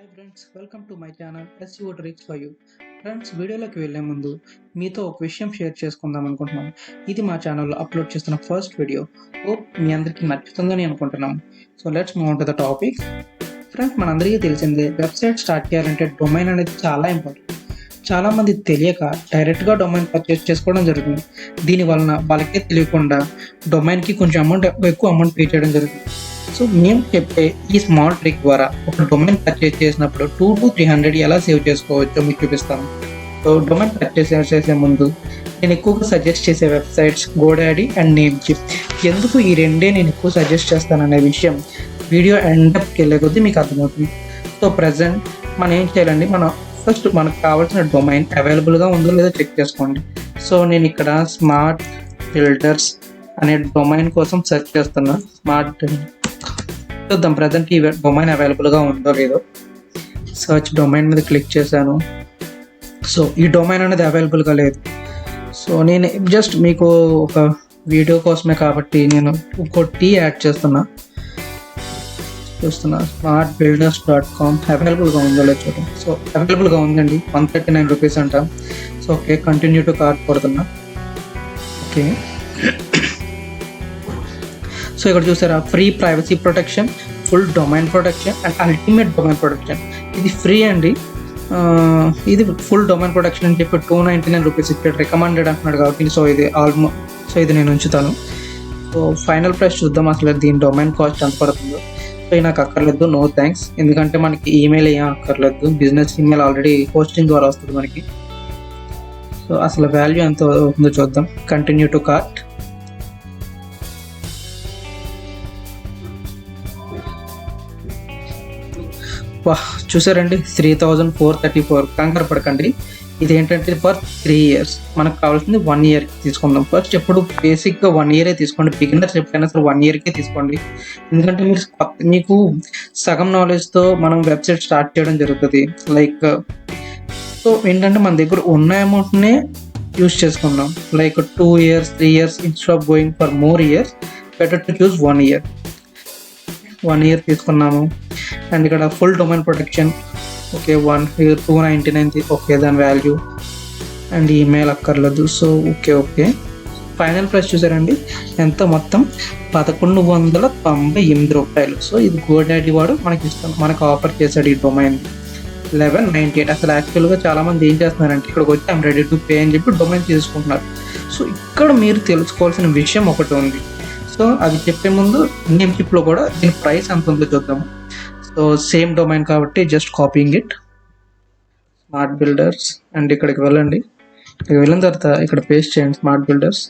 Hi friends, welcome to my channel SEO tricks for you. Friends, వీడియోలోకి వెళ్ళే ముందు మీతో ఒక విషయం షేర్ చేసుకుందాం అనుకుంటున్నాం. ఇది మా ఛానల్లో అప్లోడ్ చేస్తున్న ఫస్ట్ వీడియో. హోప్ మీ అందరికీ నచ్చుతుందని అనుకుంటున్నాం. So let's move on to the topic. Friends, మనందరికీ తెలిసిందే, వెబ్సైట్ స్టార్ట్ చేయాలంటే డొమైన్ అనేది చాలా ఇంపార్టెంట్. చాలామంది తెలియక డైరెక్ట్గా డొమైన్ పర్చేస్ చేసుకోవడం జరుగుతుంది. దీనివలన వాళ్ళకే తెలియకుండా డొమైన్కి కొంచెం ఎక్కువ అమౌంట్ పే చేయడం జరుగుతుంది. సో మేము చెప్పే ఈ స్మాల్ ట్రిక్ ద్వారా ఒక డొమైన్ పర్చేస్ చేసినప్పుడు 200 to 300 ఎలా సేవ్ చేసుకోవచ్చో మీకు చూపిస్తాను. సో డొమైన్ పర్చేస్ చేసే ముందు నేను ఎక్కువగా సజెస్ట్ చేసే వెబ్సైట్స్ గోడాడీ అండ్ నేమ్చిప్. ఎందుకు ఈ రెండే నేను ఎక్కువ సజెస్ట్ చేస్తాననే విషయం వీడియో ఎండప్కి వెళ్ళే కొద్దీ మీకు అర్థమవుతుంది. సో ప్రజెంట్ మనం ఏం చేయాలండి, ఫస్ట్ మనకు కావాల్సిన డొమైన్ అవైలబుల్గా ఉందో లేదో చెక్ చేసుకోండి. సో నేను ఇక్కడ స్మార్ట్ బిల్డర్స్ అనే డొమైన్ కోసం సెర్చ్ చేస్తున్నా. చూద్దాం ప్రజెంట్ ఈ డొమైన్ అవైలబుల్గా ఉందో లేదో. సర్చ్ డొమైన్ మీద క్లిక్ చేశాను. సో ఈ డొమైన్ అనేది అవైలబుల్గా లేదు. సో నేను జస్ట్ మీకు ఒక వీడియో కోసమే కాబట్టి నేను ఇంకోటి యాడ్ చూస్తున్నా. smartbuilders.com అవైలబుల్గా ఉందో లేదు చూడండి. సో అవైలబుల్గా ఉందండి, 139 రూపీస్ అంట. So okay, continue to cart కొడుతున్నా. ఓకే, సో ఇక్కడ చూసారా, free privacy protection, full domain protection and ultimate domain protection. ఇది ఫ్రీ అండి. ఇది ఫుల్ డొమైన్ ప్రొటెక్షన్ అని చెప్పి 299 రూపీస్ ఇక్కడ రికమెండెడ్ అంటున్నాడు కాబట్టి సో ఇది నేను ఉంచుతాను. సో ఫైనల్ ప్రైస్ చూద్దాం అసలు దీని డొమైన్ కాస్ట్ ఎంత పడుతుందో. సో నాకు అక్కర్లేదు, నో థ్యాంక్స్. ఎందుకంటే మనకి ఈమెయిల్ ఏం అక్కర్లేదు, బిజినెస్ ఈమెయిల్ ఆల్రెడీ హోస్టింగ్ ద్వారా వస్తుంది మనకి. సో అసలు వాల్యూ ఎంత అవుతుందో చూద్దాం. Continue to cart. చూసారండి, 3434. కంగారు పడకండి, ఇదేంటంటే ఫర్ 3 years. మనకు కావాల్సింది 1 year తీసుకుందాం. ఫస్ట్ ఎప్పుడు బేసిక్గా 1 year తీసుకోండి. బిగినర్స్ ఎప్పుడైనా సరే 1 year తీసుకోండి. ఎందుకంటే మీకు సగం నాలెడ్జ్తో మనం వెబ్సైట్ స్టార్ట్ చేయడం జరుగుతుంది. లైక్ సో ఏంటంటే మన దగ్గర ఉన్న అమౌంట్నే యూజ్ చేసుకుందాం. Like 2 years 3 years instead of going for more years, better to choose 1 year. 1 year తీసుకున్నాము. అండ్ ఇక్కడ full domain protection. Okay, 299 okay దాని వాల్యూ. అండ్ ఈమెయిల్ అక్కర్లేదు. సో ఓకే ఫైనల్ ప్రైస్ చూసారండి ఎంత, మొత్తం 1198 రూపాయలు. సో ఇది గోడాడీ వాడు మనకు ఆఫర్ చేశాడు ఈ డొమైన్ 1198. అసలు యాక్చువల్గా చాలామంది ఏం చేస్తున్నారంటే ఇక్కడికి వచ్చి ఐమ్ రెడీ టు పే అని చెప్పి డొమైన్ తీసుకుంటున్నారు. సో ఇక్కడ మీరు తెలుసుకోవాల్సిన విషయం ఒకటి ఉంది. సో అది చెప్పే ముందు నేమ్చిప్లో కూడా దీని ప్రైస్ ఎంత ఉందో చూద్దాము. సో సేమ్ డొమైన్ కాబట్టి just copying it, smart builders. And ఇక్కడికి వెళ్ళండి. ఇక్కడికి వెళ్ళిన తర్వాత ఇక్కడ పేస్ట్ చేయండి smart builders.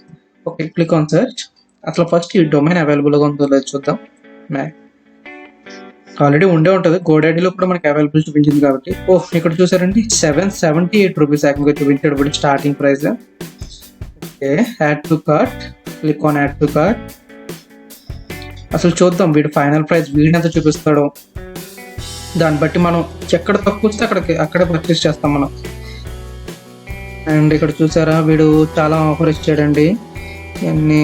Okay, click on search. అసలు ఫస్ట్ ఈ డొమైన్ అవైలబుల్గా ఉందో లేదో చూద్దాం. ఆల్రెడీ ఉండే ఉంటుంది, గోడాడీలో కూడా మనకి అవైలబుల్ చూపించింది కాబట్టి. ఇక్కడ చూసారండి 778 రూపీస్ యాక్చువల్గా చూపించాడు ఇప్పుడు starting price. Okay, add to cart. Click on add to cart. అసలు చూద్దాం వీడు ఫైనల్ ప్రైస్ ఎంత చూపిస్తాడో. దాన్ని బట్టి మనం ఎక్కడ తక్కువ వస్తే అక్కడే పర్చేస్ చేస్తాం మనం. అండ్ ఇక్కడ చూసారా, వీడు చాలా ఆఫర్ ఇచ్చాడండి. ఇవన్నీ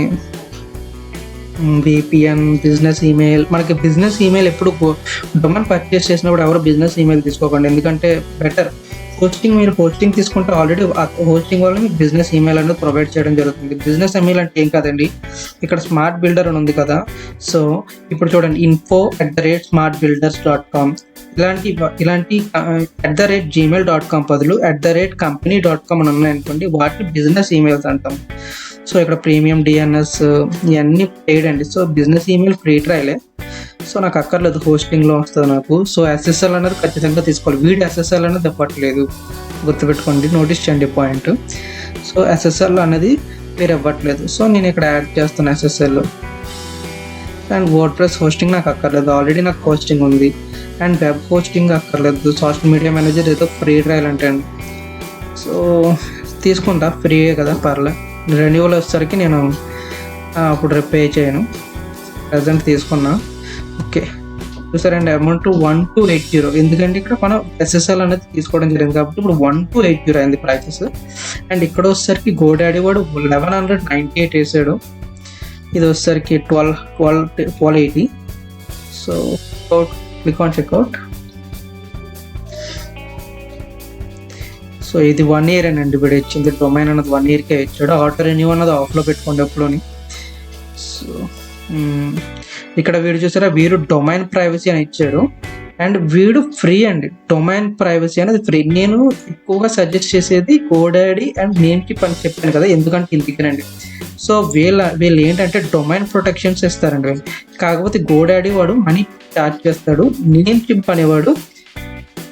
VPN, బిజినెస్ ఈమెయిల్. మనకి బిజినెస్ ఈమెయిల్ ఎప్పుడు డొమైన్ పర్చేస్ చేసినప్పుడు ఎవరు బిజినెస్ ఈమెయిల్ తీసుకోకండి. ఎందుకంటే బెటర్ మీరు హోస్టింగ్ తీసుకుంటే ఆల్రెడీ హోస్టింగ్ వల్ల మీకు బిజినెస్ ఈమెయిల్ అనేది ప్రొవైడ్ చేయడం జరుగుతుంది. బిజినెస్ ఈమెయిల్ అంటే ఏం కాదండి, ఇక్కడ స్మార్ట్ బిల్డర్ అని ఉంది కదా. సో ఇప్పుడు చూడండి, info@smartbuilders.com ఇలాంటి @gmail.com బదులు @company.com అని ఉన్నాయనుకోండి, వాటిని బిజినెస్ ఈమెయిల్స్ అంటాం. సో ఇక్కడ ప్రీమియం DNS ఇవన్నీ పెయిడ్ అండి. సో బిజినెస్ ఈమెయిల్ ఫ్రీ ట్రయలే. సో నాకు అక్కర్లేదు, హోస్టింగ్లో వస్తుంది నాకు. సో SSL అనేది ఖచ్చితంగా తీసుకోవాలి. వీడి SSL అనేది ఇవ్వట్లేదు, గుర్తుపెట్టుకోండి, నోటీస్ చేయండి పాయింట్. సో SSL అనేది మీరు ఇవ్వట్లేదు. సో నేను ఇక్కడ యాడ్ చేస్తాను SSL. అండ్ వర్డ్ప్రెస్ హోస్టింగ్ నాకు అక్కర్లేదు, ఆల్రెడీ నాకు హోస్టింగ్ ఉంది. అండ్ వెబ్ హోస్టింగ్ అక్కర్లేదు. సోషల్ మీడియా మేనేజర్ ఏదో ఫ్రీ ట్రయల్ అంటే అండి. సో తీసుకుంటా, ఫ్రీయే కదా, పర్లేదు. రెన్యువల్ వచ్చేసరికి నేను అప్పుడు పే చేయను. ప్రజెంట్ తీసుకున్నా. ఓకే, చూసారండి అమౌంట్ 1280. ఎందుకంటే ఇక్కడ మనం SSL అనేది తీసుకోవడం జరిగింది కాబట్టి ఇప్పుడు 1280 అయింది ప్రైసెస్. అండ్ ఇక్కడ వచ్చేసరికి గోడాడీ వాడు 1198 వేసాడు. ఇది వచ్చేసరికి 1280. So click on checkout. So ఇది 1 ఇయర్ అండి వీడు ఇచ్చింది. డొమైన్ అన్నది 1 ఇయర్కే ఇచ్చాడు. ఆటో రెన్యూ అన్నది ఆఫ్లో పెట్టుకోండి ఎప్పుడోని. సో ఇక్కడ వీడు చూసారా, వీడు డొమైన్ ప్రైవసీ అని ఇచ్చాడు అండ్ వీడు ఫ్రీ అండి. డొమైన్ ప్రైవసీ అనేది ఫ్రీ. నేను ఎక్కువగా సజెస్ట్ చేసేది గోడాడీ అండ్ నేమ్కీప్ అని చెప్పాను కదా, ఎందుకంటే ఇందుకేనండి. సో వీళ్ళు ఏంటంటే డొమైన్ ప్రొటెక్షన్స్ ఇస్తారండి వీళ్ళు. కాకపోతే గోడాడీ వాడు మనీ ఛార్జ్ చేస్తాడు, నేమ్కీప్ అనేవాడు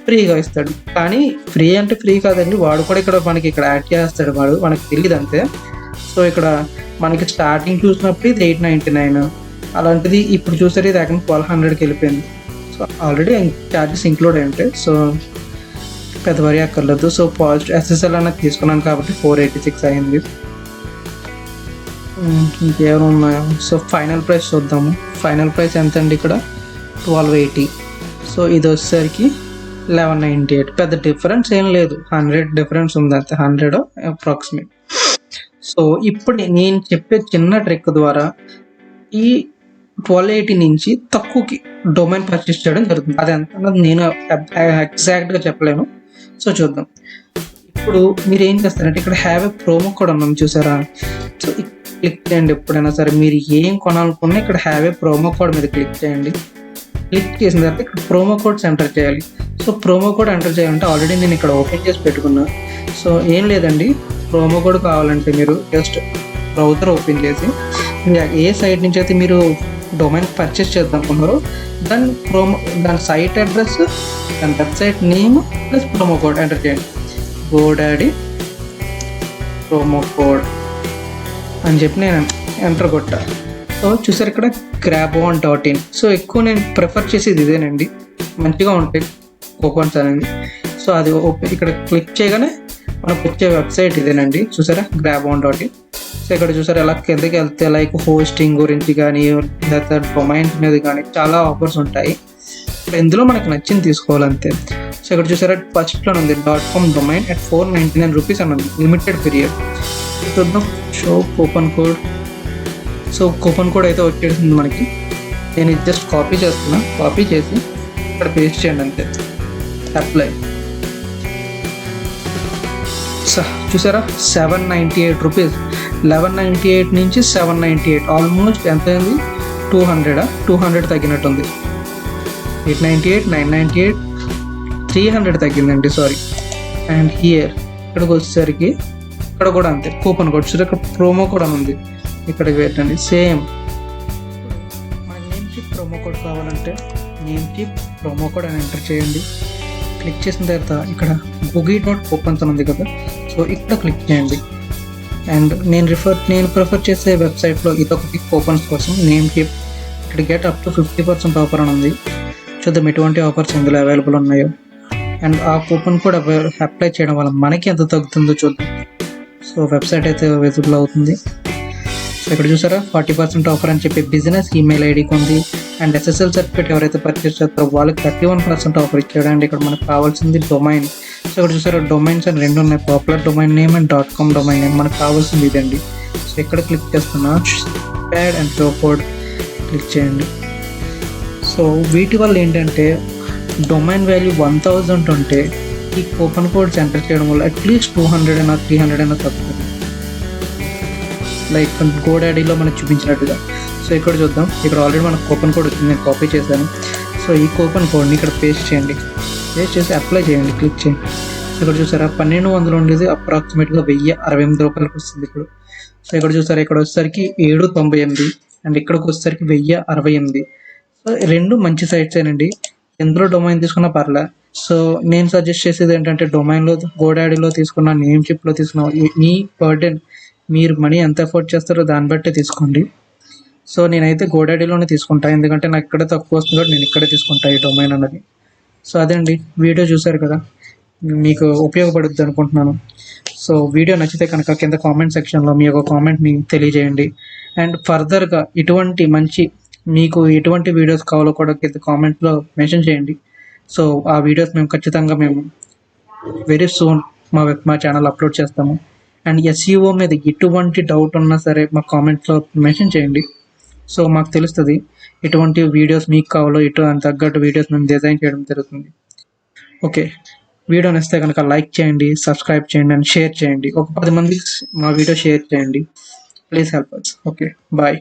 ఫ్రీగా ఇస్తాడు. కానీ ఫ్రీ అంటే ఫ్రీ కాదండి, వాడు కూడా ఇక్కడ మనకి ఇక్కడ యాడ్ చేస్తాడు, వాడు మనకి తెలియదు అంతే. సో ఇక్కడ మనకి స్టార్టింగ్ చూసినప్పుడు ఇది 899, అలాంటిది ఇప్పుడు చూసారు ఇది అక్కడ 1200కి వెళ్ళిపోయింది. సో ఆల్రెడీ ఛార్జెస్ ఇంక్లూడ్ అయి ఉంటాయి, సో పెద్ద వరి అక్కర్లేదు. సో పాజిటివ్ ఎస్ఎస్ఎల్ అనేది తీసుకున్నాను కాబట్టి 486 అయింది. ఇంకేమైనా ఉన్నాయో. సో ఫైనల్ ప్రైస్ చూద్దాము. ఫైనల్ ప్రైస్ ఎంత అండి ఇక్కడ 1280. సో ఇది వచ్చేసరికి 1198. పెద్ద డిఫరెన్స్ ఏం లేదు, 100 డిఫరెన్స్ ఉంది అంతే, 100 అప్రాక్సిమేట్. సో ఇప్పుడు నేను చెప్పే చిన్న ట్రిక్ ద్వారా ఈ 1280 నుంచి తక్కువకి డొమైన్ పర్చేస్ చేయడం జరుగుతుంది. అది ఎంత అన్నది నేను ఎగ్జాక్ట్గా చెప్పలేను. సో చూద్దాం. ఇప్పుడు మీరు ఏం చేస్తారంటే ఇక్కడ హ్యావ్ ఏ ప్రోమో కోడ్ ఉన్నాం చూసారా. సో క్లిక్ చేయండి. ఎప్పుడైనా సరే మీరు ఏం కొనాలనుకున్నా ఇక్కడ హ్యావ్ ఏ ప్రోమో కోడ్ మీద క్లిక్ చేయండి. క్లిక్ చేసిన తర్వాత ఇక్కడ ప్రోమో కోడ్స్ ఎంటర్ చేయాలి. సో ప్రోమో కోడ్ ఎంటర్ చేయాలంటే ఆల్రెడీ నేను ఇక్కడ ఓపెన్ చేసి పెట్టుకున్నా. సో ఏం లేదండి, ప్రోమో కోడ్ కావాలంటే మీరు జస్ట్ బ్రౌజర్ ఓపెన్ చేసి ఏ సైట్ నుంచి అయితే మీరు డొమైన్ పర్చేస్ చేద్దాం అనుకున్నారో దాని సైట్ అడ్రస్, దాని website name plus promo code enter చేయండి. గోడాడీ ప్రోమో కోడ్ అని చెప్పి నేను ఎంటర్ కొట్టా. సో చూసారు ఇక్కడ grabon.in. సో ఎక్కువ నేను ప్రిఫర్ చేసేది ఇదేనండి, మంచిగా ఉంటాయి కూపన్స్ అనేది. సో అది ఇక్కడ క్లిక్ చేయగానే మనకు వచ్చే వెబ్సైట్ ఇదేనండి, చూసారా grabon.in. సో ఇక్కడ చూసారా ఎలా కిందకి వెళ్తే లైక్ హోస్టింగ్ గురించి కానీ లేదా డొమైన్స్ మీద కానీ చాలా ఆఫర్స్ ఉంటాయి. ఇందులో మనకు నచ్చింది తీసుకోవాలంతే. సో ఇక్కడ చూసారా ఫస్ట్లో ఉంది .com డొమైన్ at 499 రూపీస్ అని ఉంది, లిమిటెడ్ పీరియడ్. చూద్దాం show coupon code. So coupon code అయితే వచ్చేసింది మనకి. నేను ఇది జస్ట్ కాపీ చేస్తున్నా, కాపీ చేసి ఇక్కడ పేస్ట్ చేయండి అంతే, అప్లై. చూసారా 798 రూపీస్. 1198 నుంచి 798, ఆల్మోస్ట్ ఎంత అయింది 200 తగ్గినట్టుంది. 898, 998, 300 తగ్గిందండి, సారీ. అండ్ హియర్ ఇక్కడికి వచ్చేసరికి ఇక్కడ కూడా అంతే, కూపన్ కోడ్ చూసారు ఇక్కడ ప్రోమో కోడ్ అని ఉంది, ఇక్కడికి పెట్టండి సేమ్. మన నేమ్కీప్ ప్రోమో కోడ్ కావాలంటే నేమ్కీప్ ప్రోమో కోడ్ అని ఎంటర్ చేయండి. క్లిక్ చేసిన తర్వాత ఇక్కడ googie.coupons అని ఉంది కదా, సో ఇక్కడ క్లిక్ చేయండి. అండ్ నేను ప్రిఫర్ చేసే వెబ్సైట్లో ఇదొకటి కూపన్స్ కోసం నేమ్కీప్. ఇక్కడ గెట్ అప్ టు 50% ఆఫర్ అని ఉంది. చూద్దాం ఎటువంటి ఆఫర్స్ ఇందులో అవైలబుల్ ఉన్నాయో. అండ్ ఆ కూపన్ కోడ్ అప్లై చేయడం వల్ల మనకి ఎంత తగ్గుతుందో చూద్దాం. సో వెబ్సైట్ అయితే విజిబుల్ అవుతుంది. సో ఇక్కడ చూసారా 40% ఆఫర్ అని చెప్పి బిజినెస్ ఈమెయిల్ ఐడికి ఉంది. అండ్ ఎస్ఎస్ఎల్ సర్టిఫికేట్ ఎవరైతే పర్చేస్ చేస్తారో వాళ్ళకి 31% ఆఫర్ ఇచ్చాడు. అండ్ ఇక్కడ మనకు కావాల్సింది డొమైన్. సో ఇక్కడ చూసారా డొమైన్స్ అని 2 ఉన్నాయి, popular domain name and .com domain name. మనకు కావాల్సింది ఇదండి. సో ఇక్కడ క్లిక్ చేస్తున్నా, add and show code click చేయండి. సో వీటి వల్ల ఏంటంటే డొమైన్ వాల్యూ 1000 ఉంటే ఈ కూపన్ కోడ్స్ ఎంటర్ చేయడం వల్ల అట్లీస్ట్ 200 అయినా 300 అయినా తగ్గుతుంది, లైక్ గోడాడీలో మనకు చూపించినట్టుగా. సో ఇక్కడ చూద్దాం, ఇక్కడ ఆల్రెడీ మనకు కూపన్ కోడ్ వచ్చింది, నేను కాపీ చేశాను. సో ఈ కూపన్ కోడ్ని ఇక్కడ పేస్ట్ చేయండి, పేస్ట్ చేసి అప్లై చేయండి, క్లిక్ చేయండి. ఇక్కడ చూసారా 1200 ఉండేది అప్రాక్సిమేట్గా 1068 రూపాయలకు వస్తుంది ఇప్పుడు. సో ఇక్కడ చూసారా ఇక్కడ వచ్చేసరికి 798 అండ్ ఇక్కడికి వచ్చేసరికి 1068. సో రెండు మంచి సైట్స్ ఏనండి, ఎందులో డొమైన్ తీసుకున్నా పర్లే. సో నేను సజెస్ట్ చేసేది ఏంటంటే డొమైన్లో గోడాడీలో తీసుకున్న, నేమ్కీప్లో తీసుకున్న, మీ బర్డెన్ మీరు మనీ ఎంత అఫోర్డ్ చేస్తారో దాన్ని బట్టే తీసుకోండి. సో నేనైతే గోడాడీలోనే తీసుకుంటాను, ఎందుకంటే నాకు ఇక్కడ తక్కువ వస్తుంది కాబట్టి నేను ఇక్కడే తీసుకుంటాను ఈ డొమైన్ అన్నది. సో అదండి, వీడియో చూసారు కదా, మీకు ఉపయోగపడుద్ది అనుకుంటున్నాను. సో వీడియో నచ్చితే కనుక కింద కామెంట్ సెక్షన్లో మీ యొక్క కామెంట్ మీకు తెలియజేయండి. అండ్ ఫర్దర్గా మీకు ఎటువంటి వీడియోస్ కావాలో కూడా కింద కామెంట్లో మెన్షన్ చేయండి. సో ఆ వీడియోస్ ఖచ్చితంగా మేము వెరీ సూన్ మా ఛానల్ అప్లోడ్ చేస్తాము. అండ్ SEO మీద ఎటువంటి డౌట్ ఉన్నా సరే మా కామెంట్లో మెన్షన్ చేయండి. సో మాకు తెలుస్తుంది ఎటువంటి వీడియోస్ మీకు కావాలో, తగ్గట్టు వీడియోస్ మేము డిజైన్ చేయడం జరుగుతుంది. ఓకే, వీడియో నచ్చితే కనుక లైక్ చేయండి, సబ్స్క్రైబ్ చేయండి అండ్ షేర్ చేయండి. ఒక 10 మందికి మా వీడియో షేర్ చేయండి. Please help us. Okay, bye.